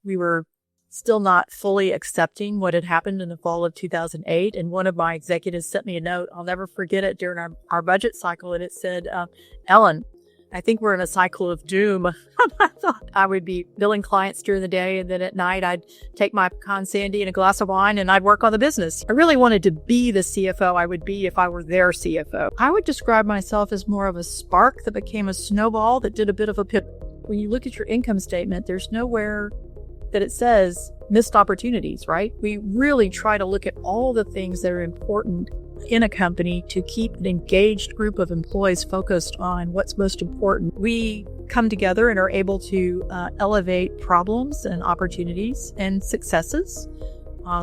we were still not fully accepting what had happened in the fall of 2008. And one of my executives sent me a note. I'll never forget it during our budget cycle. And it said, Ellen, I think we're in a cycle of doom. I thought I would be billing clients during the day, and then at night I'd take my pecan sandy and a glass of wine and I'd work on the business. I really wanted to be the CFO I would be if I were their CFO. I would describe myself as more of a spark that became a snowball that did a bit of a pivot. When you look at your income statement, there's nowhere that it says missed opportunities, right? We really try to look at all the things that are important in a company to keep an engaged group of employees focused on what's most important. We come together and are able to elevate problems and opportunities and successes.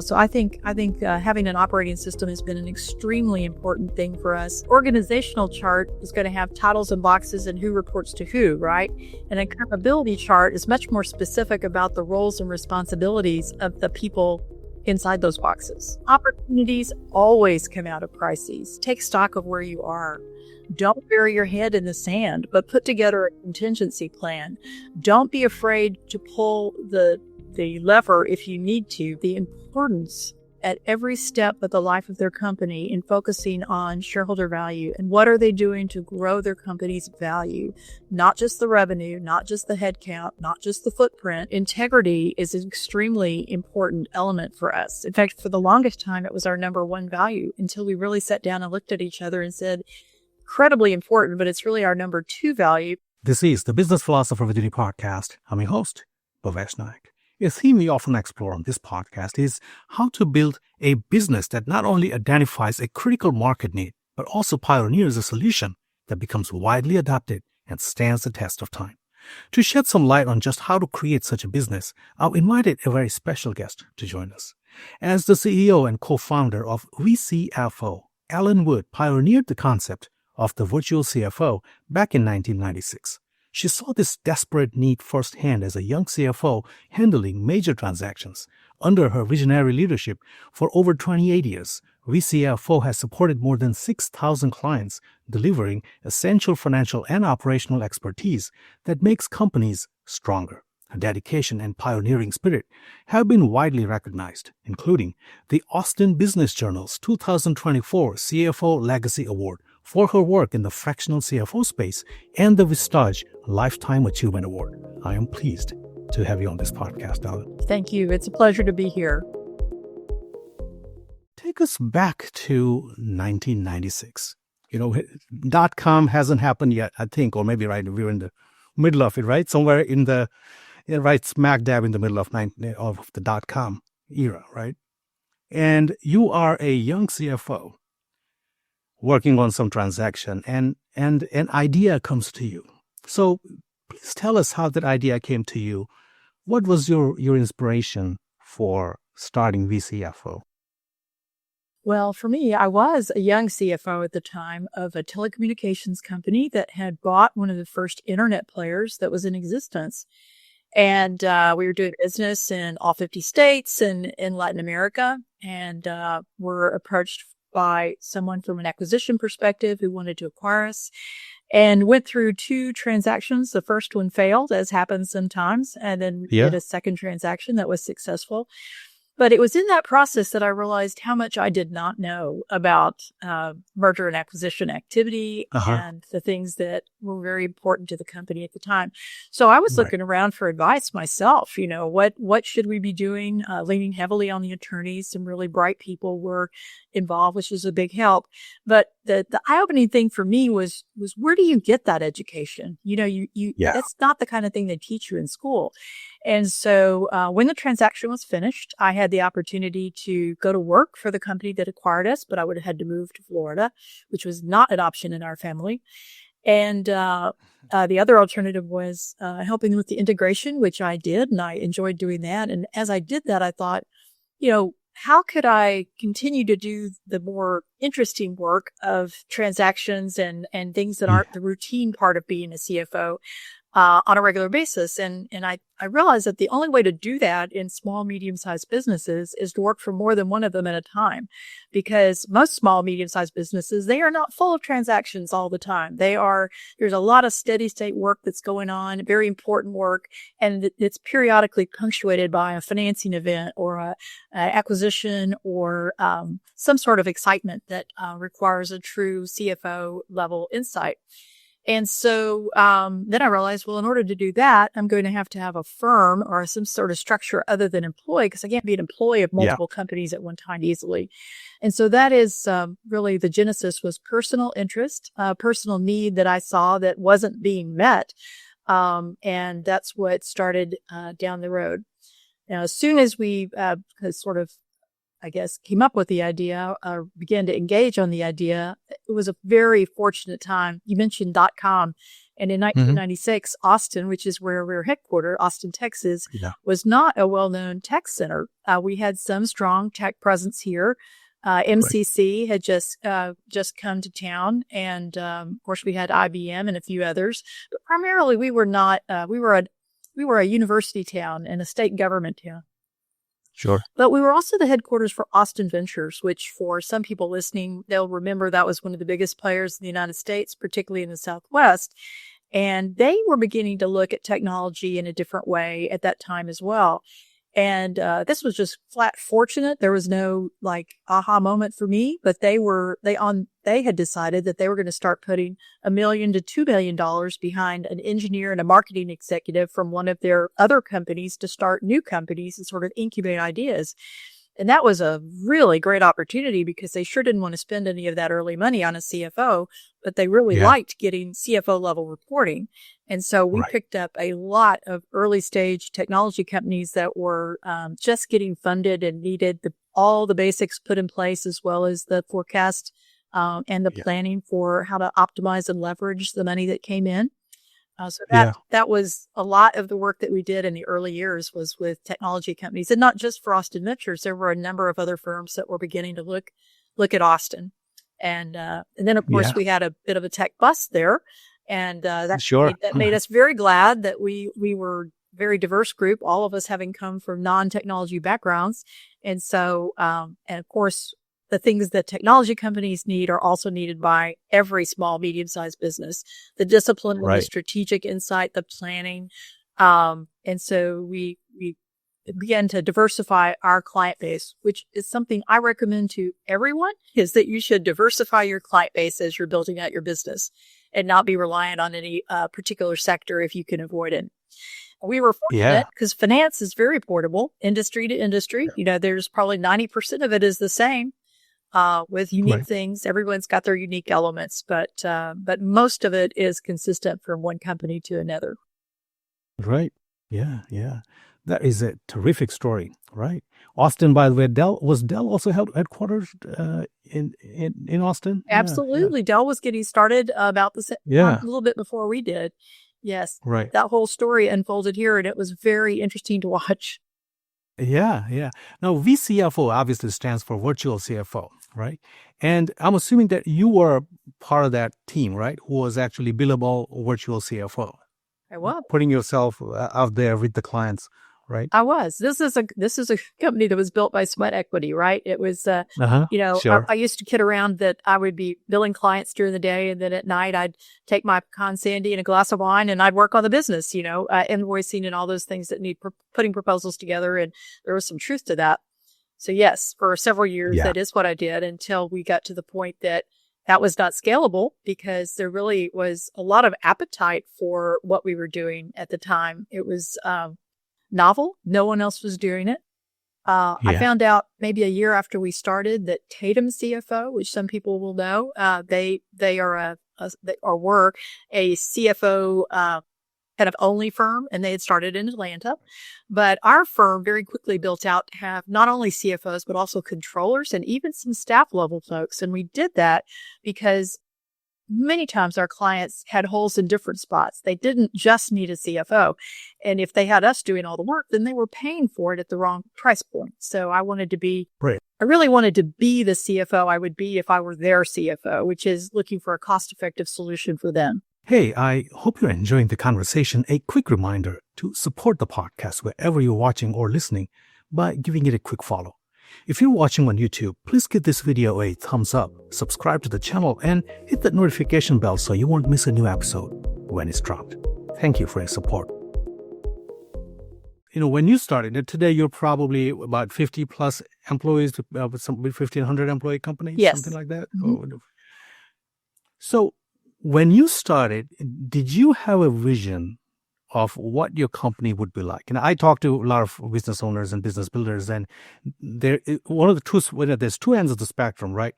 So I think having an operating system has been an extremely important thing for us. Organizational chart is going to have titles and boxes and who reports to who, right? And an accountability chart is much more specific about the roles and responsibilities of the people inside those boxes. Opportunities always come out of crises. Take stock of where you are. Don't bury your head in the sand, but put together a contingency plan. Don't be afraid to pull the lever if you need to. The importance at every step of the life of their company in focusing on shareholder value and what are they doing to grow their company's value, not just the revenue, not just the headcount, not just the footprint. Integrity is an extremely important element for us. In fact, for the longest time, it was our number one value until we really sat down and looked at each other and said, incredibly important, but it's really our number two value. This is the Business Philosopher with Unity podcast. I'm your host, Bhavesh Naik. A theme we often explore on this podcast is how to build a business that not only identifies a critical market need, but also pioneers a solution that becomes widely adopted and stands the test of time. To shed some light on just how to create such a business, I've invited a very special guest to join us. As the CEO and co-founder of VCFO, Ellen Wood pioneered the concept of the Virtual CFO back in 1996. She saw this desperate need firsthand as a young CFO handling major transactions. Under her visionary leadership for over 28 years, VCFO has supported more than 6,000 clients, delivering essential financial and operational expertise that makes companies stronger. Her dedication and pioneering spirit have been widely recognized, including the Austin Business Journal's 2024 CFO Legacy Award for her work in the fractional CFO space and the Vistage Lifetime Achievement Award. I am pleased to have you on this podcast, Ellen. Thank you. It's a pleasure to be here. Take us back to 1996. .com hasn't happened yet, I think, or maybe we're in the middle of it, right? Somewhere in the, right smack dab in the middle of the .com era, right? And you are a young CFO working on some transaction, and an idea comes to you. So please tell us how that idea came to you. What was your inspiration for starting VCFO? Well, for me, I was a young CFO at the time of a telecommunications company that had bought one of the first internet players that was in existence. And we were doing business in all 50 states and in Latin America, and were approached by someone from an acquisition perspective who wanted to acquire us, and went through 2 transactions. The first one failed, as happens sometimes, and then did a second transaction that was successful. But it was in that process that I realized how much I did not know about merger and acquisition activity and the things that were very important to the company at the time. So I was looking around for advice myself. What should we be doing? Leaning heavily on the attorneys. Some really bright people were involved, which was a big help. But the eye-opening thing for me was where do you get that education? That's not the kind of thing they teach you in school. And so when the transaction was finished, I had the opportunity to go to work for the company that acquired us, but I would have had to move to Florida, which was not an option in our family. And the other alternative was helping with the integration, which I did, and I enjoyed doing that. And as I did that, I thought, how could I continue to do the more interesting work of transactions and things that aren't the routine part of being a CFO, on a regular basis. And I realized that the only way to do that in small, medium-sized businesses is to work for more than one of them at a time, because most small, medium-sized businesses, they are not full of transactions all the time. There's a lot of steady state work that's going on, very important work, and it's periodically punctuated by a financing event or a acquisition or some sort of excitement that requires a true CFO level insight. And so then I realized, well, in order to do that, I'm going to have a firm or some sort of structure other than employee, because I can't be an employee of multiple companies at one time easily. And so that is really the genesis was personal interest, personal need that I saw that wasn't being met. And that's what started down the road. Now, as soon as we sort of, I guess, came up with the idea or began to engage on the idea, it was a very fortunate time. You mentioned .com. And in 1996, Austin, which is where we're headquartered, Austin, Texas, was not a well-known tech center. We had some strong tech presence here. MCC had just come to town. And, of course, we had IBM and a few others. But primarily, we were not, we were a university town and a state government town. Sure. But we were also the headquarters for Austin Ventures, which for some people listening, they'll remember that was one of the biggest players in the United States, particularly in the Southwest. And they were beginning to look at technology in a different way at that time as well. And this was just flat fortunate. There was no aha moment for me, but they had decided that they were going to start putting $1 million to $2 million behind an engineer and a marketing executive from one of their other companies to start new companies and sort of incubate ideas. And that was a really great opportunity because they sure didn't want to spend any of that early money on a CFO, but they really liked getting CFO level reporting. And so we picked up a lot of early stage technology companies that were just getting funded and needed all the basics put in place, as well as the forecast and the planning for how to optimize and leverage the money that came in. So that was a lot of the work that we did in the early years was with technology companies, and not just for Austin Ventures. There were a number of other firms that were beginning to look at Austin, and then of course we had a bit of a tech bust there, and that made us very glad that we were a very diverse group, all of us having come from non-technology backgrounds, and so and of course. The things that technology companies need are also needed by every small, medium-sized business. The discipline, the strategic insight, the planning. And so we began to diversify our client base, which is something I recommend to everyone, is that you should diversify your client base as you're building out your business and not be reliant on any particular sector if you can avoid it. We were fortunate because finance is very portable, industry to industry. There's probably 90% of it is the same. With unique things. Everyone's got their unique elements, but most of it is consistent from one company to another. Right. Yeah. That is a terrific story, right? Austin, by the way, Dell also headquarters in Austin? Absolutely. Dell was getting started about the same time, a little bit before we did. Yes. Right. That whole story unfolded here, and it was very interesting to watch. Yeah. Now, VCFO obviously stands for Virtual CFO, right? And I'm assuming that you were part of that team, right? Who was actually billable Virtual CFO. I was. Putting yourself out there with the clients, right? I was. This is a company that was built by sweat equity, right? It was, Sure. I used to kid around that I would be billing clients during the day, and then at night I'd take my pecan sandy and a glass of wine, and I'd work on the business, invoicing and all those things that need putting proposals together. And there was some truth to that. So yes, for several years, that is what I did until we got to the point that was not scalable because there really was a lot of appetite for what we were doing at the time. It was, novel. No one else was doing it. I found out maybe a year after we started that Tatum CFO, which some people will know, they were a CFO kind of only firm, and they had started in Atlanta. But our firm very quickly built out to have not only CFOs but also controllers and even some staff level folks. And we did that because many times our clients had holes in different spots. They didn't just need a CFO. And if they had us doing all the work, then they were paying for it at the wrong price point. So I wanted to be, I really wanted to be the CFO I would be if I were their CFO, which is looking for a cost-effective solution for them. Hey, I hope you're enjoying the conversation. A quick reminder to support the podcast wherever you're watching or listening by giving it a quick follow. If you're watching on YouTube, please give this video a thumbs up, subscribe to the channel, and hit that notification bell so you won't miss a new episode when it's dropped. Thank you for your support. When you started, today you're probably about 50 plus employees, with some 1,500 employee companies, Yes. something like that. Mhm. So when you started, did you have a vision of what your company would be like? And I talk to a lot of business owners and business builders, and there's two ends of the spectrum, right?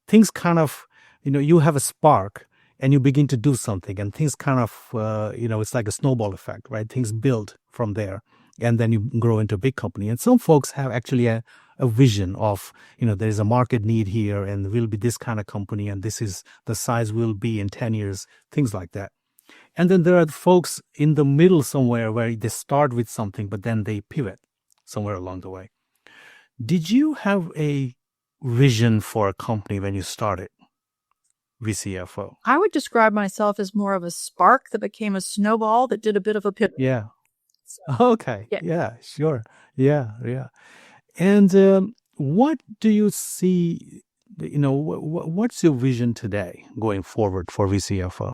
Things kind of, you have a spark and you begin to do something, and things kind of, it's like a snowball effect, right? Things build from there, and then you grow into a big company. And some folks have actually a vision of, there is a market need here, and we'll be this kind of company, and this is the size we'll be in 10 years, things like that. And then there are folks in the middle somewhere where they start with something, but then they pivot somewhere along the way. Did you have a vision for a company when you started VCFO? I would describe myself as more of a spark that became a snowball that did a bit of a pivot. Yeah. So, Okay. yeah. Yeah, sure. Yeah. And what do you see, what's your vision today going forward for VCFO?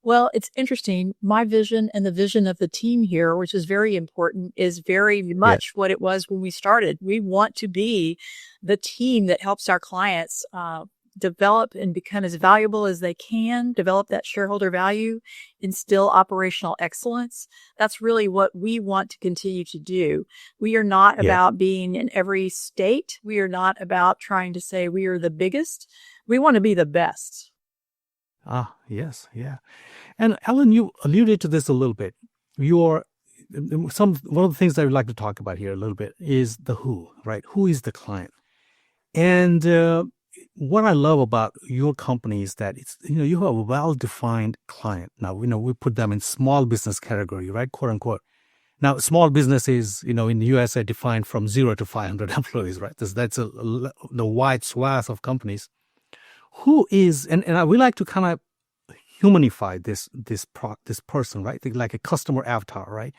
Well, it's interesting. My vision and the vision of the team here, which is very important, is very much what it was when we started. We want to be the team that helps our clients develop and become as valuable as they can, develop that shareholder value, instill operational excellence. That's really what we want to continue to do. We are not about being in every state. We are not about trying to say we are the biggest. We want to be the best. Yes. Yeah. And Ellen, you alluded to this a little bit. One of the things that I would like to talk about here a little bit is the who, right? Who is the client? And what I love about your company is that it's, you have a well-defined client. Now, we put them in small business category, right? Quote unquote. Now, small business is, in the US, defined from 0 to 500 employees, right? That's the wide swath of companies. Who is, and we like to kind of humanify this person, right? Like a customer avatar, right?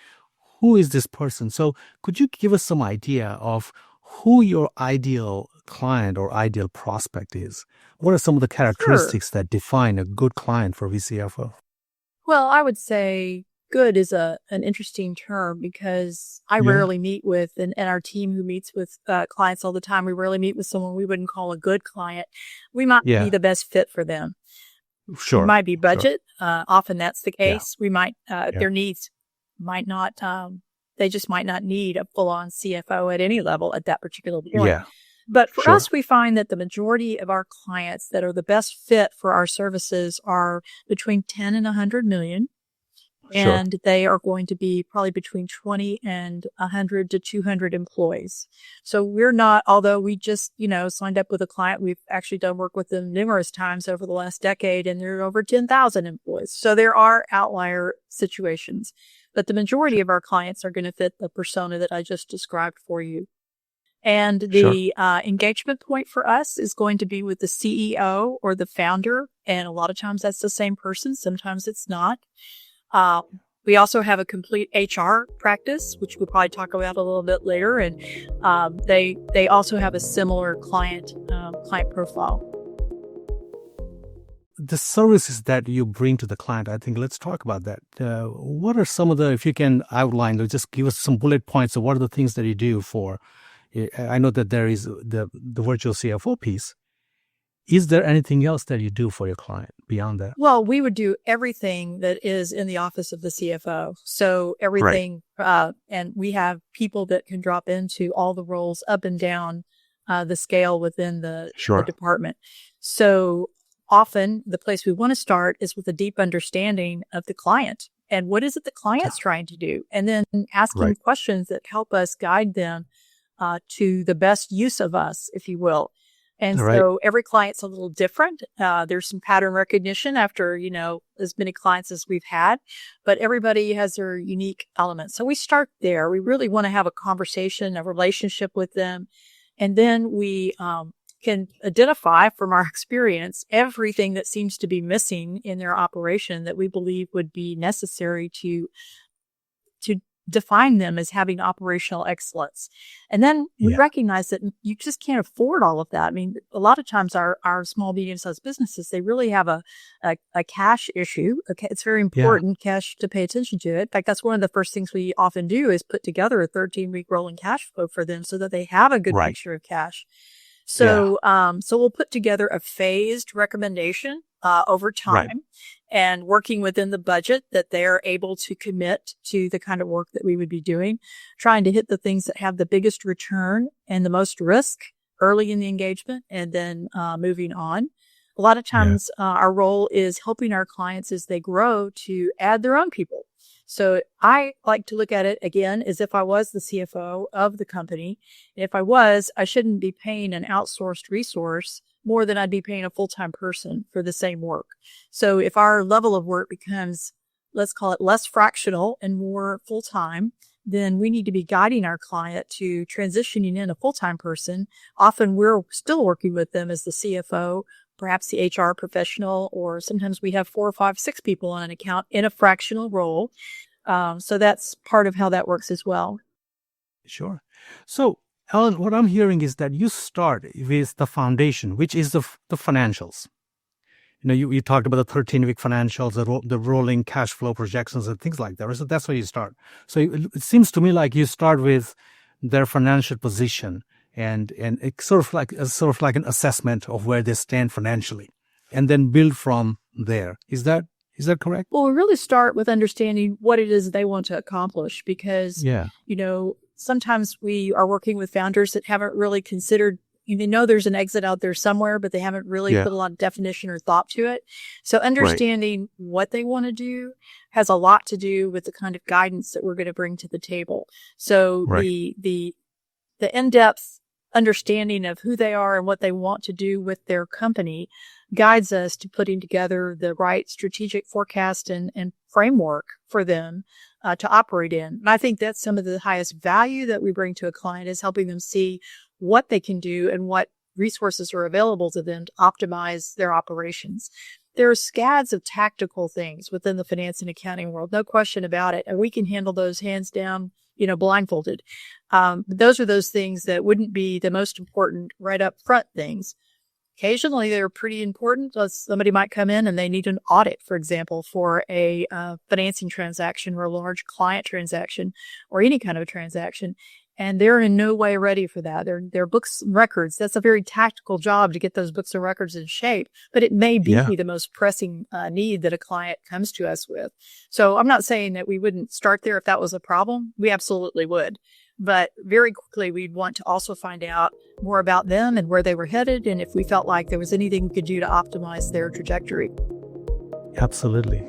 Who is this person? So could you give us some idea of who your ideal client or ideal prospect is? What are some of the characteristics that define a good client for VCFO? Well, I would say good is an interesting term because I rarely meet with, and our team who meets with clients all the time, we rarely meet with someone we wouldn't call a good client. We might be the best fit for them. Sure. It might be budget. Often that's the case. Yeah. We might, their needs might not, they just might not need a full-on CFO at any level at that particular point. Yeah. But for us, we find that the majority of our clients that are the best fit for our services are between 10 and 100 million. And they are going to be probably between 20 and 100 to 200 employees. So we're not, although we just, signed up with a client, we've actually done work with them numerous times over the last decade, and they're over 10,000 employees. So there are outlier situations, but the majority of our clients are going to fit the persona that I just described for you. And the engagement point for us is going to be with the CEO or the founder. And a lot of times that's the same person. Sometimes it's not. We also have a complete HR practice, which we'll probably talk about a little bit later. And they also have a similar client profile. The services that you bring to the client, I think let's talk about that. What are some of if you can outline, or just give us some bullet points of what are the things that you do for, I know that there is the virtual CFO piece. Is there anything else that you do for your client beyond that? Well, we would do everything that is in the office of the CFO. So everything, and we have people that can drop into all the roles up and down the scale within the department. So often the place we want to start is with a deep understanding of the client and what is it the client's trying to do, and then asking questions that help us guide them to the best use of us, if you will. And so every client's a little different. There's some pattern recognition after, as many clients as we've had, but everybody has their unique elements. So we start there. We really want to have a conversation, a relationship with them. And then we can identify from our experience everything that seems to be missing in their operation that we believe would be necessary to define them as having operational excellence. And then we recognize that you just can't afford all of that. I mean, a lot of times our small, medium-sized businesses, they really have a cash issue. Okay, it's very important cash to pay attention to it. In fact, that's one of the first things we often do is put together a 13-week rolling cash flow for them so that they have a good picture of cash. So, so we'll put together a phased recommendation over time and working within the budget that they're able to commit to the kind of work that we would be doing, trying to hit the things that have the biggest return and the most risk early in the engagement, and then moving on. A lot of times our role is helping our clients as they grow to add their own people. So I like to look at it again as if I was the CFO of the company. If I was, I shouldn't be paying an outsourced resource more than I'd be paying a full-time person for the same work. So if our level of work becomes, let's call it less fractional and more full-time, then we need to be guiding our client to transitioning in a full-time person. Often we're still working with them as the CFO, perhaps the HR professional, or sometimes we have 4 or 5, 6 people on an account in a fractional role. So that's part of how that works as well. Sure. So, Ellen, what I'm hearing is that you start with the foundation, which is the financials. You know, you talked about the 13-week financials, the rolling cash flow projections and things like that. So that's where you start. So it seems to me like you start with their financial position and it's sort of like an assessment of where they stand financially, and then build from there. Is that correct? Well, we really start with understanding what it is they want to accomplish, because you know, sometimes we are working with founders that haven't really considered. They know there's an exit out there somewhere, but they haven't really put a lot of definition or thought to it. So understanding what they want to do has a lot to do with the kind of guidance that we're going to bring to the table. So the in-depth understanding of who they are and what they want to do with their company guides us to putting together the right strategic forecast and framework for them to operate in. And I think that's some of the highest value that we bring to a client, is helping them see what they can do and what resources are available to them to optimize their operations. There are scads of tactical things within the finance and accounting world, no question about it. And we can handle those hands down, blindfolded. Those are those things that wouldn't be the most important right up front things. Occasionally, they're pretty important. Somebody might come in and they need an audit, for example, for a financing transaction or a large client transaction or any kind of a transaction. And they're in no way ready for that. They're books and records. That's a very tactical job to get those books and records in shape, but it may be the most pressing need that a client comes to us with. So I'm not saying that we wouldn't start there if that was a problem. We absolutely would. But very quickly, we'd want to also find out more about them and where they were headed, and if we felt like there was anything we could do to optimize their trajectory. Absolutely.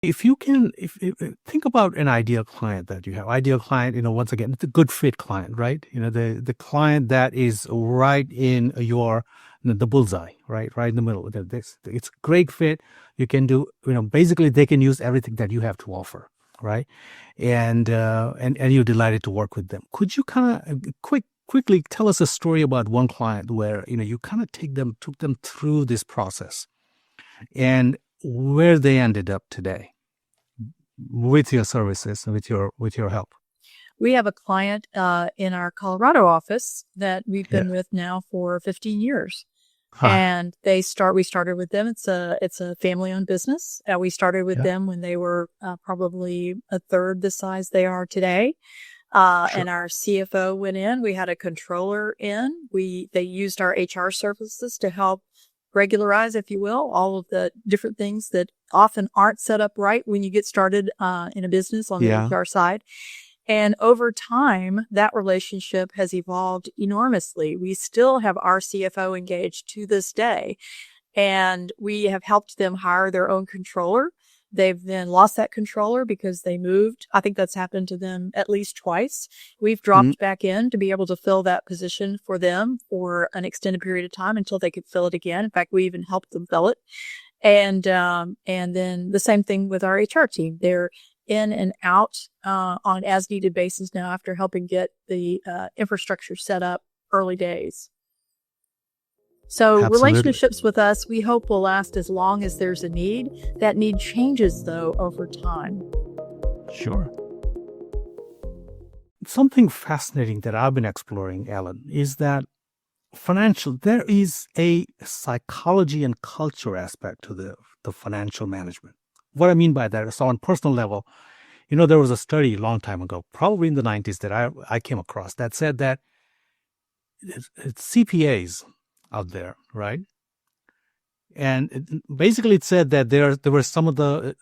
If you can, if think about an ideal client that you have. Ideal client, once again, it's a good fit client, right? The client that is right in the bullseye, right in the middle. It's a great fit. You can do, basically they can use everything that you have to offer, right? And you're delighted to work with them. Could you kind of quickly tell us a story about one client where you kind of took them through this process and where they ended up today with your services and with your help? We have a client in our Colorado office that we've been with now for 15 years. And we started with them. It's a family-owned business. We started with them when they were probably a third the size they are today. And our CFO went in. We had a controller in. They used our HR services to help regularize, if you will, all of the different things that often aren't set up right when you get started in a business on the HR side. And over time, that relationship has evolved enormously. We still have our CFO engaged to this day, and we have helped them hire their own controller. They've then lost that controller because they moved. I think that's happened to them at least twice. We've dropped back in to be able to fill that position for them for an extended period of time until they could fill it again. In fact, we even helped them fill it. And then the same thing with our HR team. They're in and out on as needed basis now after helping get the infrastructure set up early days. So Absolutely. relationships with us, we hope will last as long as there's a need. That need changes, though, over time. Sure. Something fascinating that I've been exploring, Ellen, is that there is a psychology and culture aspect to the financial management. What I mean by that is, on a personal level, there was a study a long time ago, probably in the 90s, that I came across that said that it's CPAs out there, right? And basically it said that there were some of the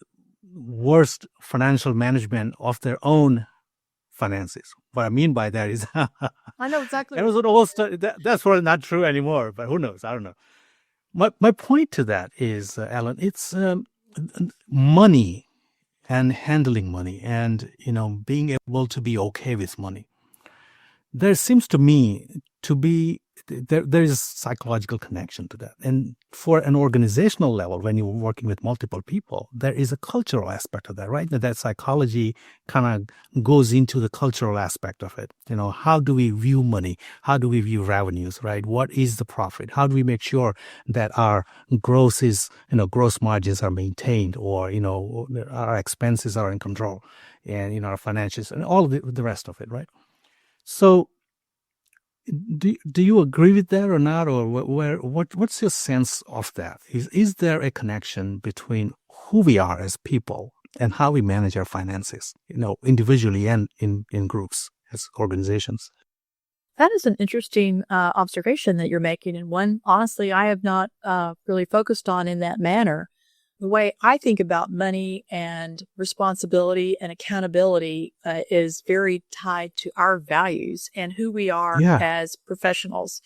worst financial management of their own finances. What I mean by that is, I know exactly. it was an old study. That's probably not true anymore, but who knows? I don't know. My point to that is, Alan, it's money and handling money, and being able to be okay with money. There seems to me to be there is a psychological connection to that. And for an organizational level, when you're working with multiple people, there is a cultural aspect of that, right? That psychology kind of goes into the cultural aspect of it. How do we view money? How do we view revenues, right? What is the profit? How do we make sure that our gross margins are maintained, or, our expenses are in control, and, our financials and all of the rest of it, right? So, do you agree with that or not, or what's your sense of that? Is there a connection between who we are as people and how we manage our finances, individually and in groups as organizations? That is an interesting observation that you're making, and one, honestly, I have not really focused on in that manner. The way I think about money and responsibility and accountability is very tied to our values and who we are as professionals.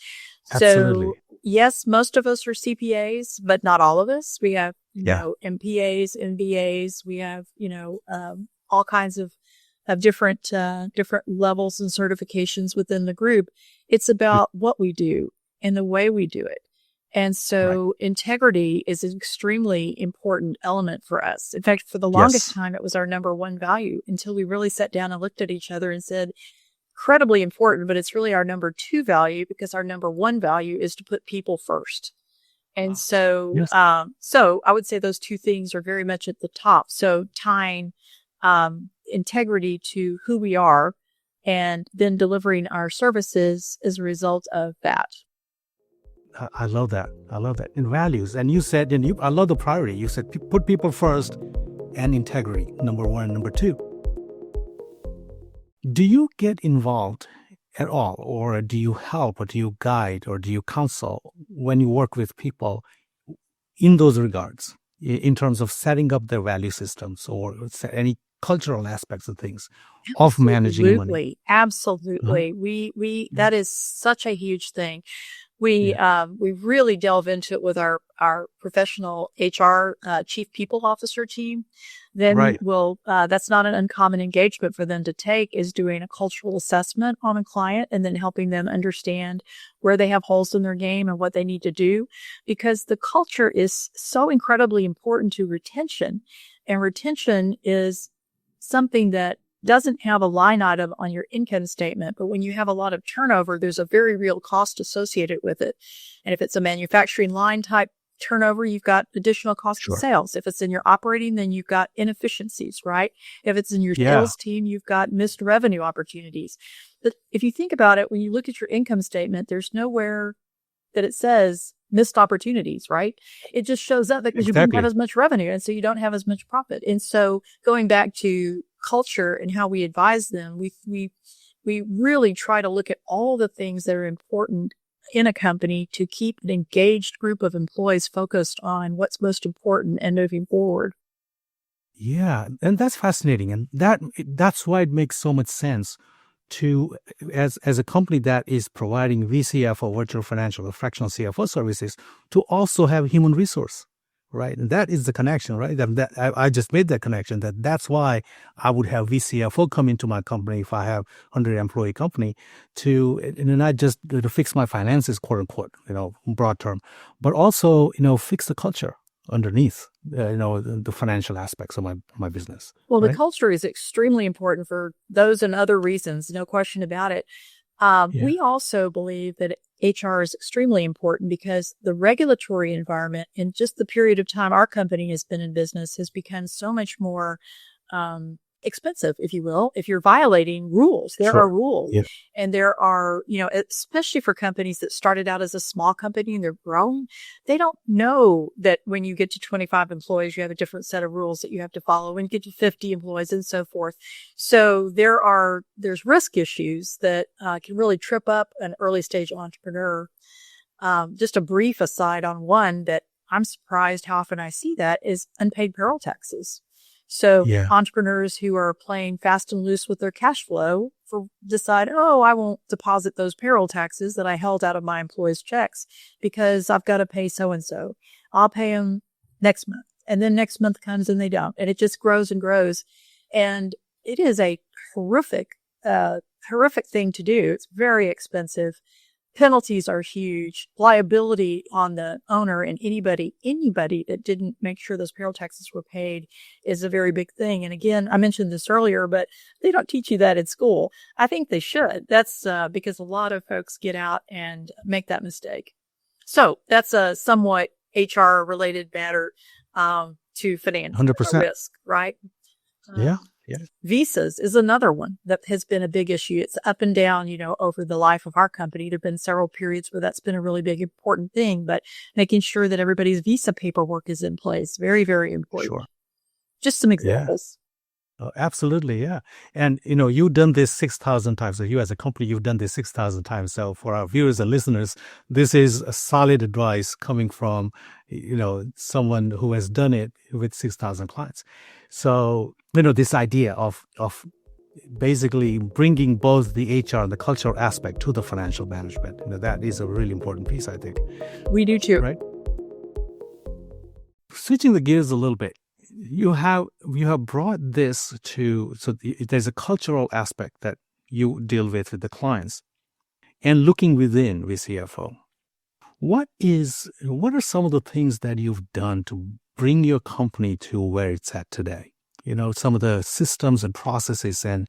Absolutely. So, yes, most of us are CPAs, but not all of us. We have, MPAs, MBAs. We have, all kinds of different levels and certifications within the group. It's about what we do and the way we do it. And so integrity is an extremely important element for us. In fact, for the longest time, it was our number one value until we really sat down and looked at each other and said, incredibly important, but it's really our number two value, because our number one value is to put people first. And so, so I would say those two things are very much at the top. So tying integrity to who we are, and then delivering our services as a result of that. I love that. In values. And you said, I love the priority. You said put people first and integrity, number one and number two. Do you get involved at all, or do you help, or do you guide, or do you counsel when you work with people in those regards, in terms of setting up their value systems or any cultural aspects of things, of managing money? Absolutely. We that is such a huge thing. We really delve into it with our professional HR chief people officer team. Then we'll that's not an uncommon engagement for them to take, is doing a cultural assessment on a client and then helping them understand where they have holes in their game and what they need to do, because the culture is so incredibly important to retention, and retention is something that doesn't have a line item on your income statement, but when you have a lot of turnover, there's a very real cost associated with it. And if it's a manufacturing line type turnover, you've got additional cost of sales. If it's in your operating, then you've got inefficiencies, right? If it's in your sales team, you've got missed revenue opportunities. But if you think about it, when you look at your income statement, there's nowhere that it says missed opportunities, right? It just shows up because you don't have as much revenue, and so you don't have as much profit. And so going back to culture and how we advise them, we really try to look at all the things that are important in a company to keep an engaged group of employees focused on what's most important and moving forward. Yeah, and that's fascinating, and that's why it makes so much sense to, as a company that is providing VCFO, virtual financial or fractional CFO services, to also have human resource. Right. And that is the connection, right? I just made that connection. That's why I would have VCFO come into my company if I have 100-employee company, and not just to fix my finances, quote unquote, broad term, but also, fix the culture underneath, the financial aspects of my business. Well, the culture is extremely important for those and other reasons, no question about it. We also believe that HR is extremely important because the regulatory environment in just the period of time our company has been in business has become so much more expensive, if you will, if you're violating rules. There are rules. Yeah. And there are, especially for companies that started out as a small company and they're grown, they don't know that when you get to 25 employees, you have a different set of rules that you have to follow. When you get to 50 employees and so forth. So there's risk issues that can really trip up an early stage entrepreneur. Just a brief aside on one that I'm surprised how often I see that is unpaid payroll taxes. So entrepreneurs who are playing fast and loose with their cash flow decide, I won't deposit those payroll taxes that I held out of my employees' checks because I've got to pay so-and-so. I'll pay them next month. And then next month comes and they don't. And it just grows and grows. And it is a horrific thing to do. It's very expensive. Penalties are huge. Liability on the owner and anybody that didn't make sure those payroll taxes were paid is a very big thing. And again, I mentioned this earlier, but they don't teach you that in school. I think they should. That's because a lot of folks get out and make that mistake. So that's a somewhat HR related matter to finance 100%. risk, right? Yeah. Visas is another one that has been a big issue. It's up and down, over the life of our company. There have been several periods where that's been a really big, important thing, but making sure that everybody's visa paperwork is in place. Very, very important. Sure. Just some examples. Oh, absolutely. Yeah. And, you've done this 6,000 times. So you as a company, you've done this 6,000 times. So for our viewers and listeners, this is a solid advice coming from, someone who has done it with 6,000 clients. So, this idea of basically bringing both the HR and the cultural aspect to the financial management, that is a really important piece, I think. We do too. Right? Switching the gears a little bit, you have brought this to, so there's a cultural aspect that you deal with the clients. And looking within VCFO, what are some of the things that you've done to bring your company to where it's at today? Some of the systems and processes and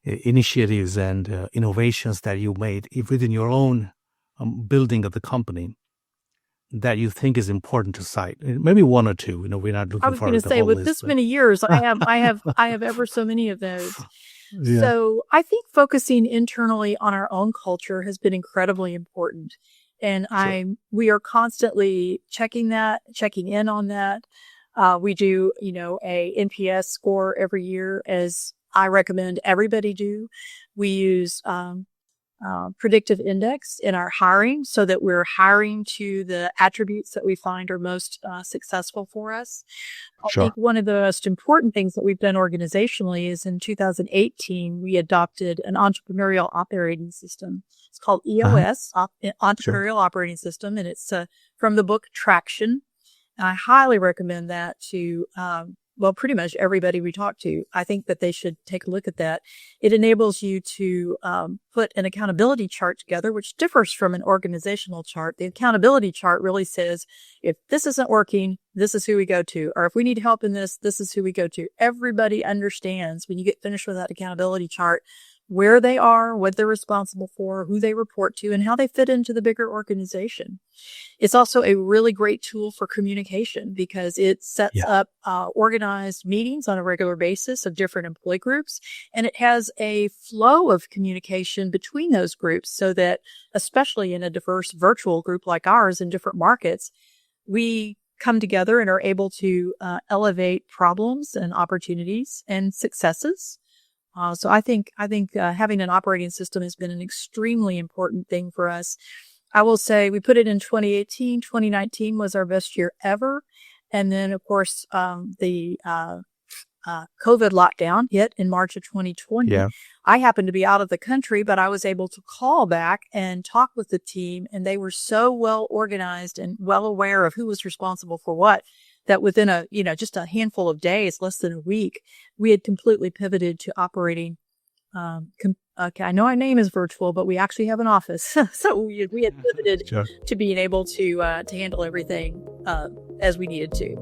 initiatives and innovations that you made within your own building of the company that you think is important to cite. Maybe one or two. We're not looking for the whole list. I was going to say, with this many years, I have ever so many of those. Yeah. So I think focusing internally on our own culture has been incredibly important. And we are constantly checking in on that. We do, a NPS score every year, as I recommend everybody do. We use predictive index in our hiring so that we're hiring to the attributes that we find are most successful for us. I think one of the most important things that we've done organizationally is in 2018, we adopted an entrepreneurial operating system. It's called EOS, Entrepreneurial Operating System, and it's from the book Traction. I highly recommend that to, pretty much everybody we talk to. I think that they should take a look at that. It enables you to put an accountability chart together, which differs from an organizational chart. The accountability chart really says, if this isn't working, this is who we go to. Or if we need help in this, this is who we go to. Everybody understands when you get finished with that accountability chart where they are, what they're responsible for, who they report to, and how they fit into the bigger organization. It's also a really great tool for communication because it sets up organized meetings on a regular basis of different employee groups, and it has a flow of communication between those groups so that, especially in a diverse virtual group like ours in different markets, we come together and are able to elevate problems and opportunities and successes. So I think having an operating system has been an extremely important thing for us. I will say we put it in 2018. 2019 was our best year ever. And then, of course, the COVID lockdown hit in March of 2020. Yeah. I happened to be out of the country, but I was able to call back and talk with the team. And they were so well organized and well aware of who was responsible for what, that within just a handful of days, less than a week, we had completely pivoted to operating. I know our name is virtual, but we actually have an office. So we had pivoted to being able to handle everything as we needed to.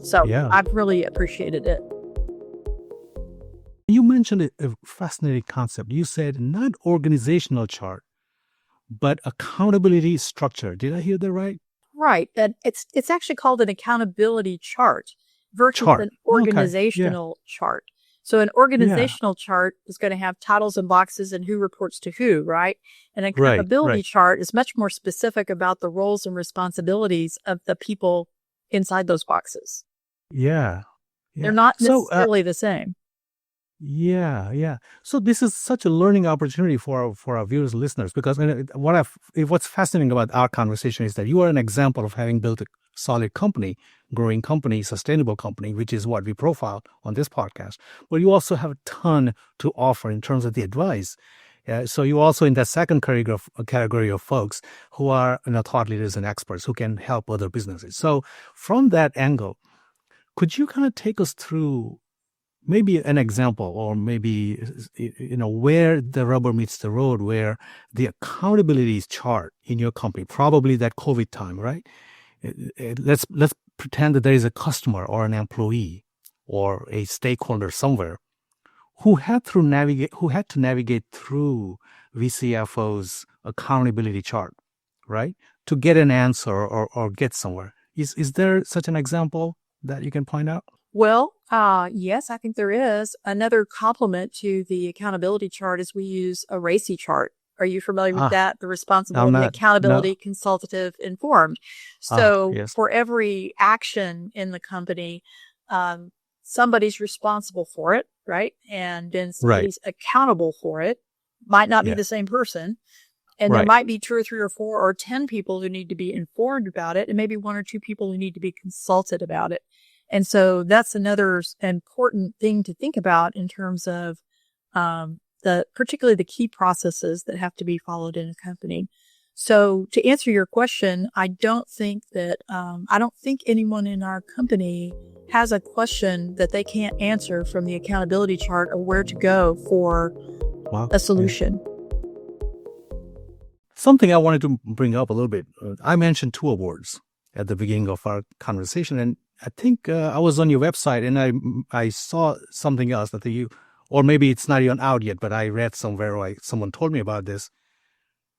So I've really appreciated it. You mentioned a fascinating concept. You said not organizational chart, but accountability structure. Did I hear that right? Right. And it's actually called an accountability chart versus Chart. an Okay. Yeah. organizational chart. So an Yeah. organizational chart is going to have titles and boxes and who reports to who, right? An Right. accountability Right. chart is much more specific about the roles and responsibilities of the people inside those boxes. Yeah. They're Yeah. not So, necessarily the same. yeah, yeah. So this is such a learning opportunity for our viewers, listeners, because what's fascinating about our conversation is that you are an example of having built a solid company, growing company, sustainable company, which is what we profile on this podcast. But you also have a ton to offer in terms of the advice. So you also in that second category of folks who are thought leaders and experts who can help other businesses. So from that angle, could you kind of take us through maybe an example, or maybe where the rubber meets the road, where the accountability is chart in your company, probably that COVID time, right? Let's pretend that there is a customer or an employee or a stakeholder somewhere who had to navigate through VCFO's accountability chart, right, to get an answer or get somewhere. Is there such an example that you can point out? Well, yes, I think there is. Another complement to the accountability chart is we use a RACI chart. Are you familiar with Ah, that? The I'm responsibility, not. No. accountability, consultative, informed. So Yes. for every action in the company, um, somebody's responsible for it, right? And then Right. somebody's accountable for it. Might not be Yeah. the same person. And there Right. might be 2 or 3 or 4 or 10 people who need to be informed about it, and maybe 1 or 2 people who need to be consulted about it. And so that's another important thing to think about in terms of particularly the key processes that have to be followed in a company. So to answer your question, I don't think anyone in our company has a question that they can't answer from the accountability chart or where to go for Wow. a Yeah. solution. Something I wanted to bring up a little bit. I mentioned 2 awards at the beginning of our conversation, and I think I was on your website and I saw something else that or maybe it's not even out yet, but I read somewhere or someone told me about this.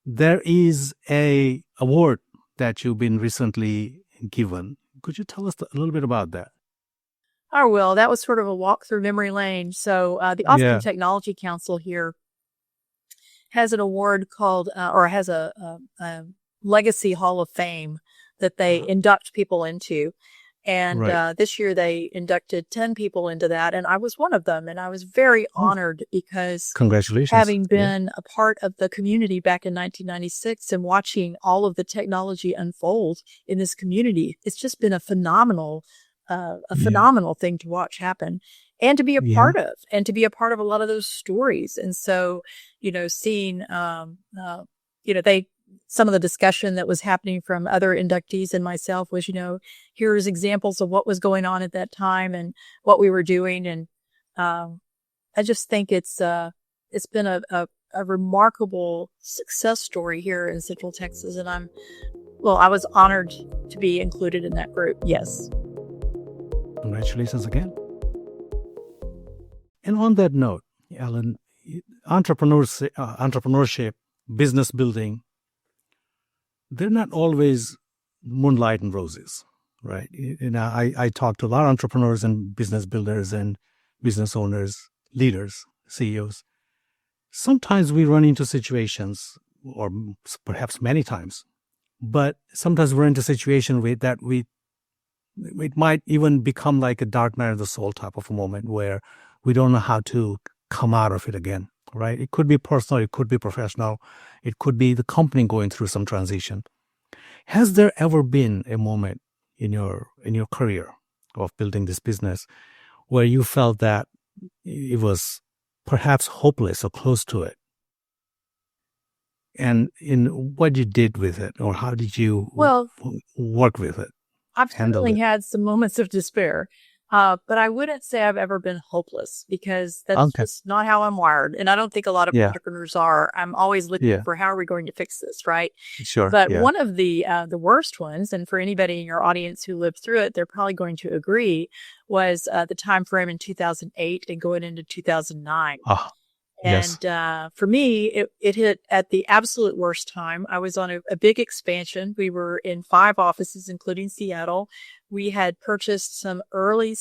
There is a award that you've been recently given. Could you tell us a little bit about that? Oh, well, that was sort of a walk through memory lane. So the Austin Yeah. Technology Council here has an award called, or has a Legacy Hall of Fame that they induct people into. And Right. this year they inducted 10 people into that, and I was one of them. And I was very Oh, honored because congratulations. having Yeah. been a part of the community back in 1996 and watching all of the technology unfold in this community, it's just been a phenomenal Yeah. thing to watch happen and to be a Yeah. part of a lot of those stories. And so, seeing, some of the discussion that was happening from other inductees and myself was, here's examples of what was going on at that time and what we were doing. And, I just think it's been a remarkable success story here in Central Texas. And I was honored to be included in that group. Yes. Congratulations again. And on that note, Ellen, entrepreneurship, business building, they're not always moonlight and roses, right? I talk to a lot of entrepreneurs and business builders and business owners, leaders, CEOs. Sometimes we run into situations, or perhaps many times, but sometimes we're into a situation it might even become like a dark night of the soul type of a moment where we don't know how to come out of it again, right? It could be personal, it could be professional, it could be the company going through some transition. Has there ever been a moment in your career of building this business where you felt that it was perhaps hopeless or close to it? And in what you did with it, or how did you Well, work with it, I've handle certainly it? had some moments of despair. But I wouldn't say I've ever been hopeless because that's Okay. just not how I'm wired. And I don't think a lot of Yeah. entrepreneurs are. I'm always looking Yeah. for how are we going to fix this, right? Sure. But Yeah. one of the worst ones, and for anybody in your audience who lived through it, they're probably going to agree, was the time frame in 2008 and going into 2009. Ah, yes. And for me, it hit at the absolute worst time. I was on a big expansion. We were in 5 offices, including Seattle. We had purchased some early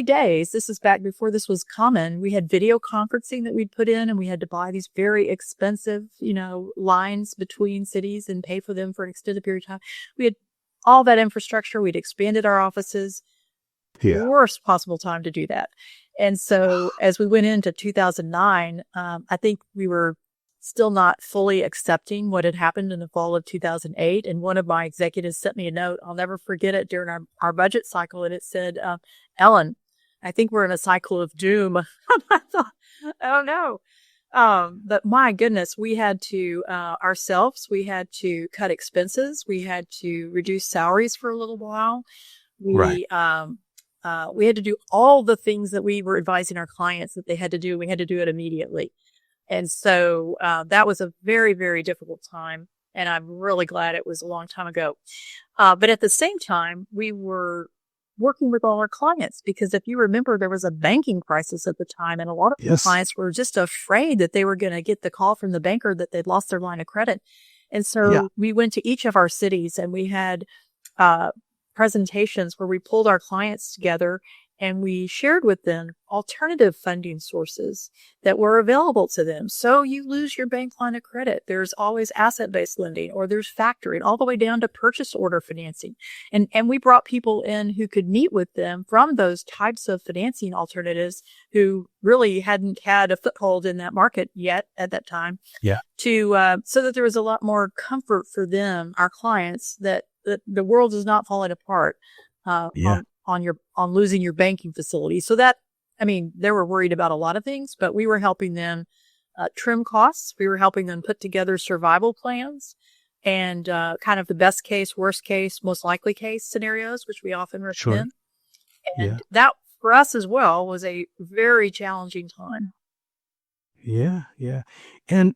days. This is back before this was common. We had video conferencing that we'd put in, and we had to buy these very expensive, lines between cities and pay for them for an extended period of time. We had all that infrastructure. We'd expanded our offices. Yeah. Worst possible time to do that. And so as we went into 2009, I think we were still not fully accepting what had happened in the fall of 2008. And one of my executives sent me a note. I'll never forget it during our budget cycle. And it said, Ellen, I think we're in a cycle of doom. I thought, oh no. But my goodness, we had to, ourselves, we had to cut expenses. We had to reduce salaries for a little while. Right. We had to do all the things that we were advising our clients that they had to do. We had to do it immediately. And so that was a very, very difficult time. And I'm really glad it was a long time ago. But at the same time, we were working with all our clients because if you remember, there was a banking crisis at the time. And a lot of Yes. clients were just afraid that they were going to get the call from the banker that they'd lost their line of credit. And so Yeah. we went to each of our cities and we had presentations where we pulled our clients together and we shared with them alternative funding sources that were available to them. So you lose your bank line of credit. There's always asset-based lending or there's factoring all the way down to purchase order financing. And we brought people in who could meet with them from those types of financing alternatives who really hadn't had a foothold in that market yet at that time. Yeah. To so that there was a lot more comfort for them, our clients, that the world is not falling apart Yeah. on losing your banking facility. So that, I mean, they were worried about a lot of things, but we were helping them trim costs. We were helping them put together survival plans and kind of the best case, worst case, most likely case scenarios, which we often recommend. Sure. And Yeah. that for us as well was a very challenging time. Yeah, yeah. And,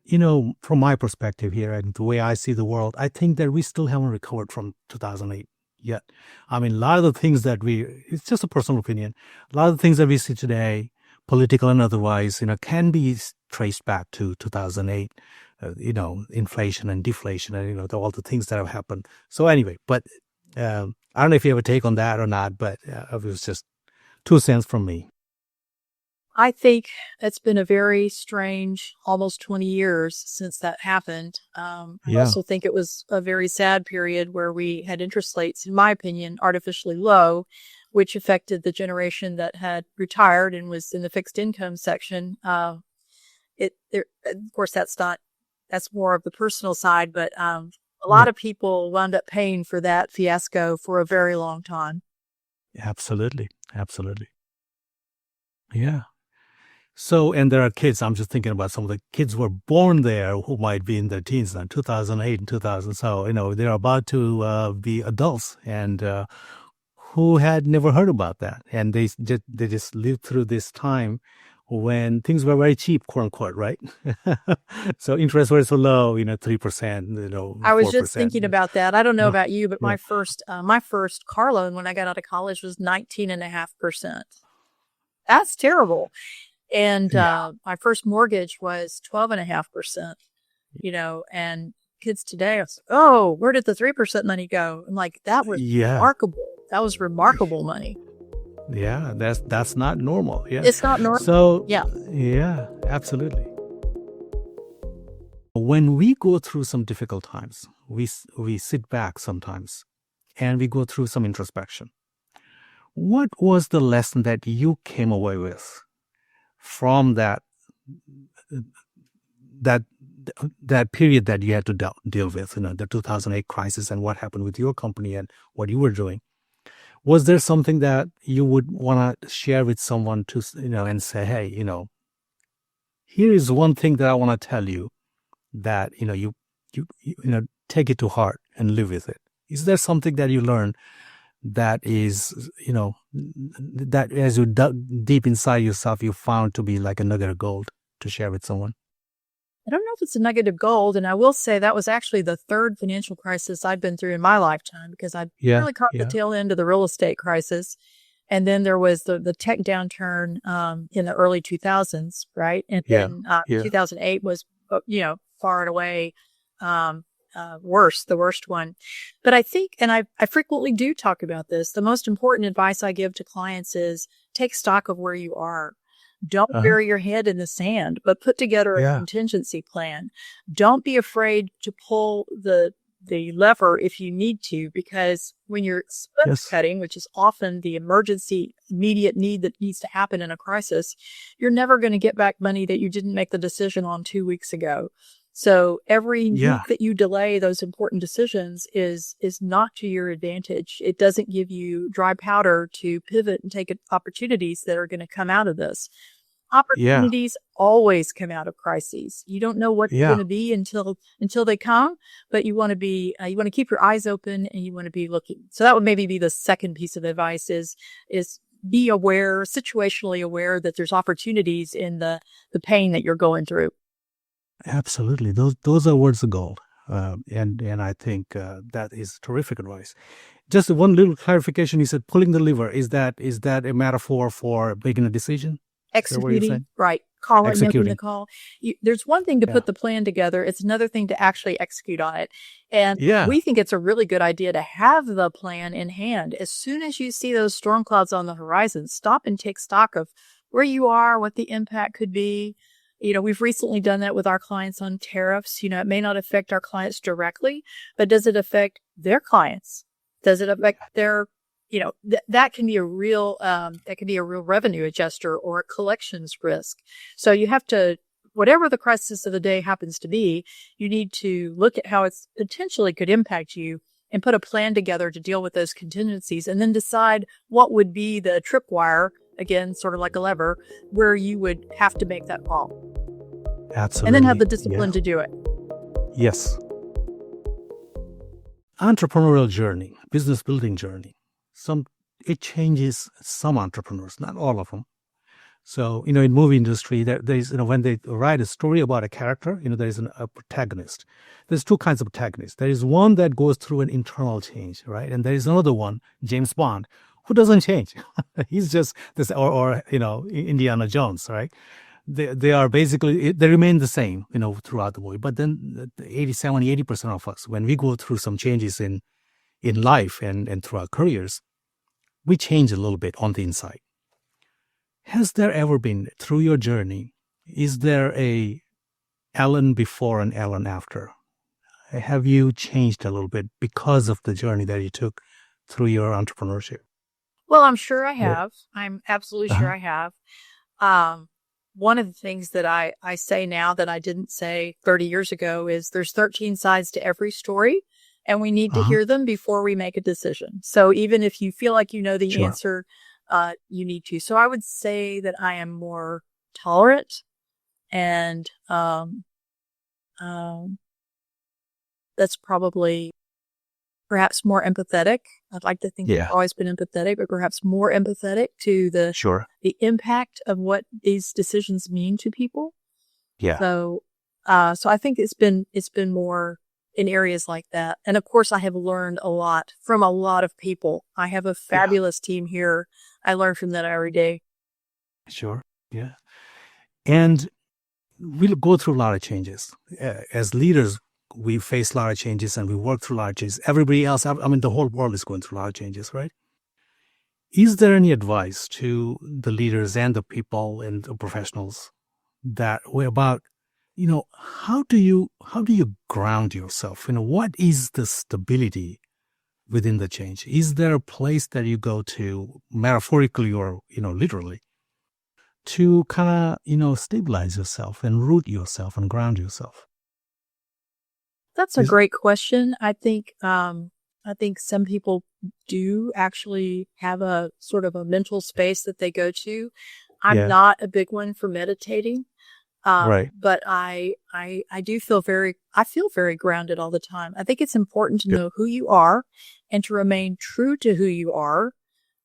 from my perspective here and the way I see the world, I think that we still haven't recovered from 2008 yet. I mean, a lot of the things that it's just a personal opinion, a lot of the things that we see today, political and otherwise, can be traced back to 2008, inflation and deflation and, all the things that have happened. So anyway, but I don't know if you have a take on that or not, but it was just 2 cents from me. I think it's been a very strange almost 20 years since that happened. I also think it was a very sad period where we had interest rates, in my opinion, artificially low, which affected the generation that had retired and was in the fixed income section. Of course, that's more of the personal side, but a lot of people wound up paying for that fiasco for a very long time. Absolutely. Absolutely. Yeah. So, and there are kids, I'm just thinking about some of the kids who were born there who might be in their teens now, 2008 and 2000. So, they're about to be adults and who had never heard about that. And they just lived through this time when things were very cheap, quote unquote, right? So interest rates were low, 3%, I was 4%. just thinking about that. I don't know Yeah. about you, but Yeah. my first car loan when I got out of college was 19.5%. That's terrible. And my first mortgage was 12.5%, and kids today are like, oh, where did the 3% money go? I'm like, that was remarkable. That was remarkable money. Yeah, that's not normal. Yeah. It's not normal. So, yeah, absolutely. When we go through some difficult times, we sit back sometimes and we go through some introspection. What was the lesson that you came away with from that period that you had to deal with, the 2008 crisis and what happened with your company and what you were doing? Was there something that you would want to share with someone to, and say, hey, here is one thing that I want to tell you that, you take it to heart and live with it? Is there something that you learned that is, that as you dug deep inside yourself, you found to be like a nugget of gold to share with someone? I don't know if it's a nugget of gold. And I will say that was actually the third financial crisis I've been through in my lifetime, because I Yeah, really caught the yeah, tail end of the real estate crisis. And then there was the tech downturn in the early 2000s, right? And yeah, then yeah. 2008 was, far and away the worst one. But I think, and I frequently do talk about this, the most important advice I give to clients is take stock of where you are. Don't Uh-huh. bury your head in the sand, but put together a Yeah. contingency plan. Don't be afraid to pull the lever if you need to, because when you're sponge Yes. cutting, which is often the emergency immediate need that needs to happen in a crisis, you're never going to get back money that you didn't make the decision on 2 weeks ago. So every Yeah. week that you delay those important decisions is not to your advantage. It doesn't give you dry powder to pivot and take opportunities that are going to come out of this. Yeah. Opportunities always come out of crises. You don't know what they're Yeah. going to be until they come, but you want to keep your eyes open, and you want to be looking. So that would maybe be the second piece of advice is be aware, situationally aware, that there's opportunities in the pain that you're going through. Absolutely. Those are words of gold. And I think that is terrific advice. Just one little clarification. You said pulling the lever. Is that a metaphor for making a decision? Is that what you're Executing, saying? right. Call it, making the Executing. call. There's one thing to Yeah. put the plan together. It's another thing to actually execute on it. And Yeah. we think it's a really good idea to have the plan in hand. As soon as you see those storm clouds on the horizon, stop and take stock of where you are, what the impact could be. We've recently done that with our clients on tariffs. It may not affect our clients directly, but does it affect their clients? Does it affect their that can be a real revenue adjuster or a collections risk. So you have to, whatever the crisis of the day happens to be, you need to look at how it's potentially could impact you and put a plan together to deal with those contingencies, and then decide what would be the tripwire, again, sort of like a lever, where you would have to make that call. Absolutely. And then have the discipline to do it. Yes. Entrepreneurial journey, business building journey. It changes some entrepreneurs, not all of them. So, in movie industry, there's, when they write a story about a character, there's a protagonist. There's two kinds of protagonists. There is one that goes through an internal change, right? And there is another one, James Bond, who doesn't change. He's just this, or Indiana Jones, right? They are basically, they remain the same, throughout the movie. But then 80% of us, when we go through some changes in life and through our careers, we change a little bit on the inside. Has there ever been, through your journey, is there a Ellen before and Ellen after? Have you changed a little bit because of the journey that you took through your entrepreneurship? Well, I'm sure I Yeah. have. I'm absolutely sure I have. One of the things that I say now that I didn't say 30 years ago is there's 13 sides to every story, and we need to hear them before we make a decision. So even if you feel like you know the Sure. answer, you need to. So I would say that I am more tolerant, and that's probably perhaps more empathetic. I'd like to think Yeah. I've always been empathetic, but perhaps more empathetic to the impact of what these decisions mean to people. Yeah. So I think it's been more in areas like that. And of course, I have learned a lot from a lot of people. I have a fabulous team here. I learn from them every day. Sure. Yeah. And we'll go through a lot of changes. As leaders, we face a lot of changes and we work through a lot of changes. Everybody else, the whole world is going through a lot of changes, right? Is there any advice to the leaders and the people and the professionals that way about, how do you ground yourself? What is the stability within the change? Is there a place that you go to, metaphorically or, literally, to kind of, stabilize yourself and root yourself and ground yourself? That's a great question. I think some people do actually have a sort of a mental space that they go to. I'm not a big one for meditating. Right. But I do feel I feel very grounded all the time. I think it's important to Good. know who you are and to remain true to who you are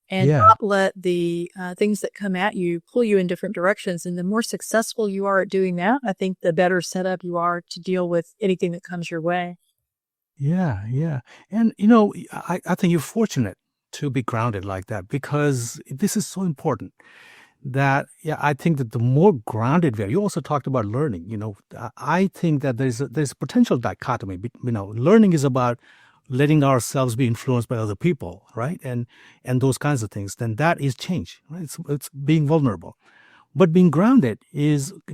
and Yeah. not let the things that come at you pull you in different directions. And the more successful you are at doing that, I think the better set up you are to deal with anything that comes your way. Yeah. Yeah. And, I think you're fortunate to be grounded like that because this is so important. That I think that the more grounded we are, you also talked about learning. I think that there's a potential dichotomy. Learning is about letting ourselves be influenced by other people, right? And those kinds of things. Then that is change, right? It's being vulnerable. But being grounded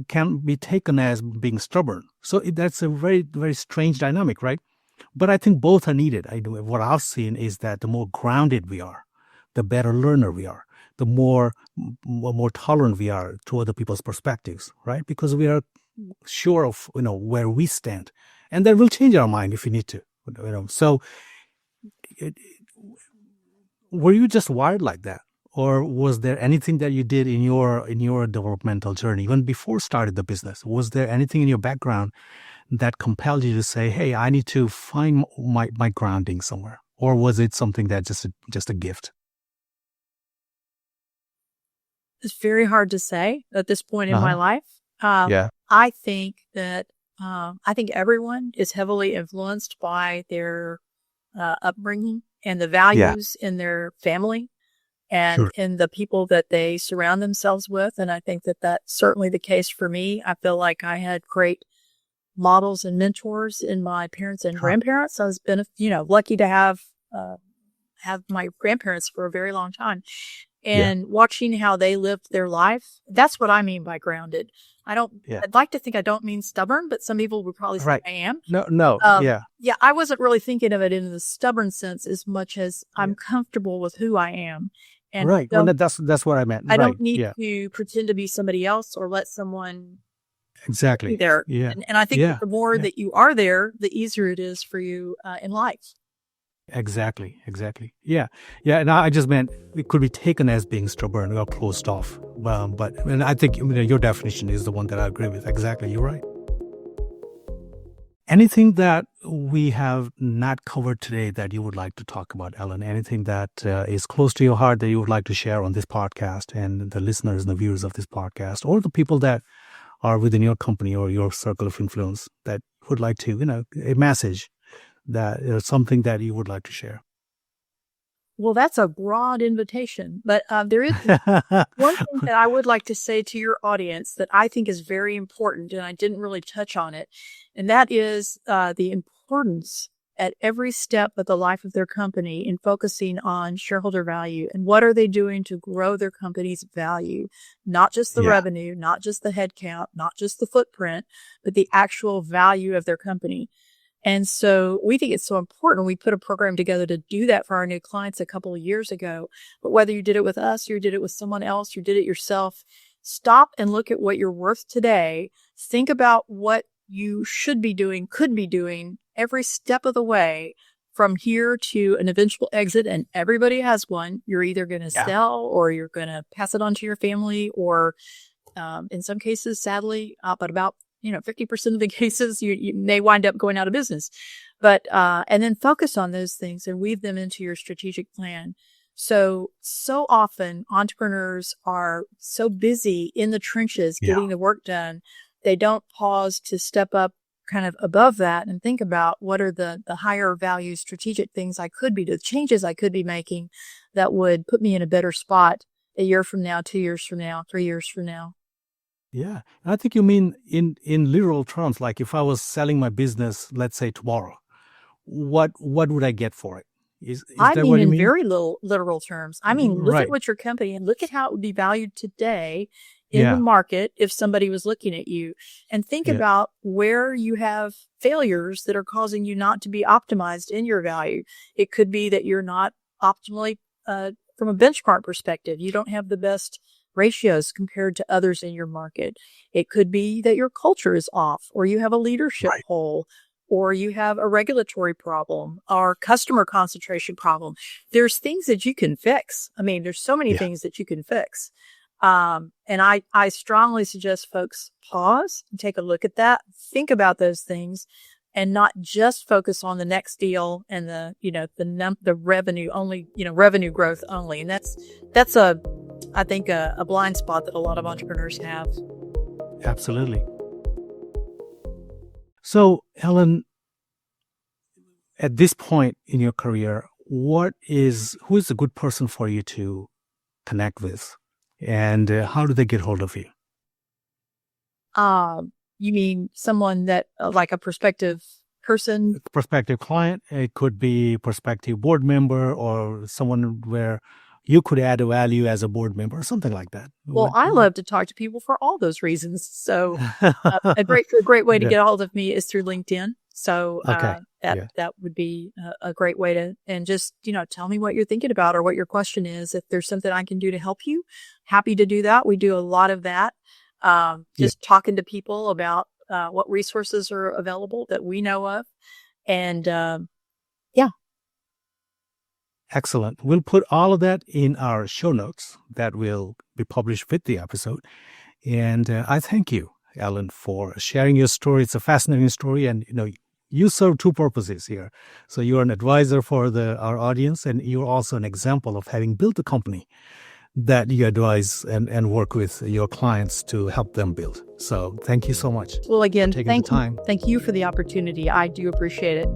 can be taken as being stubborn. So that's a very, very strange dynamic, right? But I think both are needed. What I've seen is that the more grounded we are, the better learner we are, the more tolerant we are to other people's perspectives, right? Because we are sure of where we stand, and that will change our mind if we need to. So, it, were you just wired like that, or was there anything that you did in your developmental journey, even before started the business? Was there anything in your background that compelled you to say, "Hey, I need to find my grounding somewhere," or was it something that just a gift? It's very hard to say at this point in my Uh-huh. life. Yeah. I think that I think everyone is heavily influenced by their upbringing and the Yeah. values in their family and Sure. in the people that they surround themselves with. And I think that that's certainly the case for me. I feel like I had great models and mentors in my parents and Huh. grandparents. I was lucky to have my grandparents for a very long time Yeah. and watching how they lived their life. That's what I mean by grounded. Yeah. I'd like to think I don't mean stubborn, but some people would probably say Right. I am. No. No. Yeah. Yeah, I wasn't really thinking of it in the stubborn sense as much as Yeah. I'm comfortable with who I am. And Right. Well, that's what I meant. I Right. don't need Yeah. to pretend to be somebody else or let someone be Exactly. there. Yeah. And I think that Yeah. the more Yeah. that you are there, the easier it is for you in life. Exactly. Exactly. Yeah. Yeah. And I just meant it could be taken as being stubborn or closed off. But and I think your definition is the one that I agree with. Exactly. You're right. Anything that we have not covered today that you would like to talk about, Ellen? Anything that is close to your heart that you would like to share on this podcast and the listeners and the viewers of this podcast, or the people that are within your company or your circle of influence that would like to, a message that something that you would like to share? Well, that's a broad invitation, but there is one thing that I would like to say to your audience that I think is very important, and I didn't really touch on it, and that is the importance at every step of the life of their company in focusing on shareholder value and what are they doing to grow their company's value, not just the Yeah. revenue, not just the headcount, not just the footprint, but the actual value of their company. And so we think it's so important. We put a program together to do that for our new clients a couple of years ago. But whether you did it with us, or you did it with someone else, you did it yourself, stop and look at what you're worth today. Think about what you should be doing, could be doing every step of the way from here to an eventual exit. And everybody has one. You're either going to Yeah. sell or you're going to pass it on to your family or in some cases, sadly, but about 50% of the cases, you may wind up going out of business. But and then focus on those things and weave them into your strategic plan. So often entrepreneurs are so busy in the trenches Yeah. getting the work done, they don't pause to step up kind of above that and think about what are the higher value strategic things the changes I could be making that would put me in a better spot a year from now, 2 years from now, 3 years from now. Yeah. And I think you mean in literal terms, like if I was selling my business, let's say tomorrow, what would I get for it? Is I that mean, what you in mean? very little literal terms. I mean, look at Right. what your company and look at how it would be valued today in the Yeah. market if somebody was looking at you, and think Yeah. about where you have failures that are causing you not to be optimized in your value. It could be that you're not optimally, from a benchmark perspective, you don't have the best ratios compared to others in your market. It could be that your culture is off or you have a leadership Right. hole or you have a regulatory problem or customer concentration problem. There's things that you can fix. I mean, there's so many Yeah. things that you can fix. And I strongly suggest folks pause and take a look at that, think about those things, and not just focus on the next deal and the revenue only, revenue growth only. And that's I think a blind spot that a lot of entrepreneurs have. Absolutely. So, Ellen, at this point in your career, who is a good person for you to connect with, and how do they get hold of you? You mean someone that like a prospective person? Prospective client. It could be prospective board member or someone where you could add a value as a board member or something like that. Well, I love to talk to people for all those reasons. So a great way to get a hold of me is through LinkedIn. So that would be a great way to, and just, tell me what you're thinking about or what your question is. If there's something I can do to help you, happy to do that. We do a lot of that. Talking to people about what resources are available that we know of. And Excellent. We'll put all of that in our show notes that will be published with the episode. And I thank you, Ellen, for sharing your story. It's a fascinating story. And, you serve two purposes here. So you're an advisor for our audience, and you're also an example of having built a company that you advise and work with your clients to help them build. So thank you so much. Well, again, thank you for the opportunity. I do appreciate it.